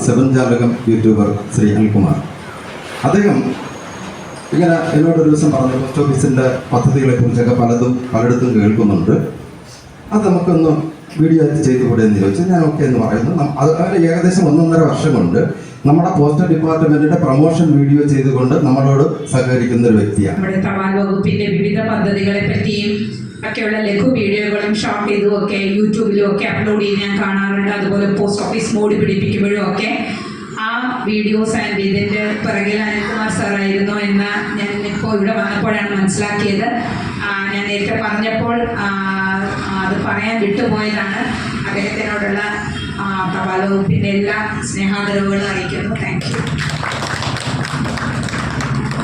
Seven ജാലകം YouTuber Shri Anilkumar. അദ്ദേഹം ഇങ്ങനെ എന്നോടൊരു ദിവസം പറഞ്ഞു, പോസ്റ്റ് ഓഫീസിൻ്റെ പദ്ധതികളെ കുറിച്ചൊക്കെ പലയിടത്തും കേൾക്കുന്നുണ്ട്, അത് നമുക്കൊന്ന് വീഡിയോ ആയിട്ട് ചെയ്തുകൂടെ എന്ന് ചോദിച്ചാൽ ഞാൻ ഓക്കെ എന്ന് പറയുന്നു. അത് ഏകദേശം 1.5 വർഷം കൊണ്ട് നമ്മുടെ പോസ്റ്റൽ ഡിപ്പാർട്ട്മെന്റിന്റെ പ്രൊമോഷൻ വീഡിയോ ചെയ്തുകൊണ്ട് നമ്മളോട് സഹകരിക്കുന്ന ഒരു വ്യക്തിയാണ്. നമ്മുടെ തപാൽ വകുപ്പിന്റെ വിവിധ പദ്ധതികളെ പറ്റിയും ഒക്കെയുള്ള ലഘു വീഡിയോകളും ഷോർട്ട് ചെയ്തും ഒക്കെ യൂട്യൂബിലും ഒക്കെ അപ്ലോഡ് ചെയ്ത് ഞാൻ കാണാറുണ്ട്. അതുപോലെ പോസ്റ്റ് ഓഫീസ് മോഡ് പിടിപ്പിക്കുമ്പോഴും ഒക്കെ ആ വീഡിയോസ് ആൻഡ് ഇതിൻ്റെ പിറകിൽ അനിൽകുമാർ സാറായിരുന്നു എന്ന് ഞാൻ ഇപ്പോൾ ഇവിടെ വന്നപ്പോഴാണ് മനസ്സിലാക്കിയത്. ഞാൻ നേരത്തെ പറഞ്ഞപ്പോൾ അത് പറയാൻ വിട്ടുപോയതാണ്. അദ്ദേഹത്തിനോടുള്ള തപാൽ വകുപ്പിൻ്റെ എല്ലാ സ്നേഹാദരവുകളും അറിയിക്കുന്നു. Thank you.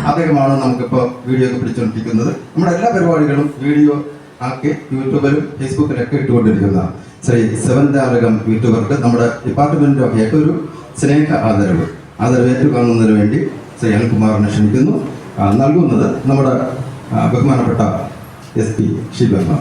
അദ്ദേഹമാണ് നമുക്കിപ്പോൾ വീഡിയോ ഒക്കെ പിടിച്ചുകൊണ്ടിരിക്കുന്നത്. നമ്മുടെ എല്ലാ പരിപാടികളും വീഡിയോ ആക്കി യൂട്യൂബിലും ഫേസ്ബുക്കിലൊക്കെ ഇട്ടുകൊണ്ടിരിക്കുന്നതാണ്. ശ്രീ സെവൻ ജാലകം യൂട്യൂബർക്ക് നമ്മുടെ ഡിപ്പാർട്ട്മെൻറ്റിൻ്റെ ഒക്കെ ഒരു സ്നേഹ ആദരവ് ഏറ്റുകാണുന്നതിന് വേണ്ടി ശ്രീ അനിൽകുമാറിനെ ക്ഷണിക്കുന്നു. നൽകുന്നത് നമ്മുടെ ബഹുമാനപ്പെട്ട SP ശിവമ്മ.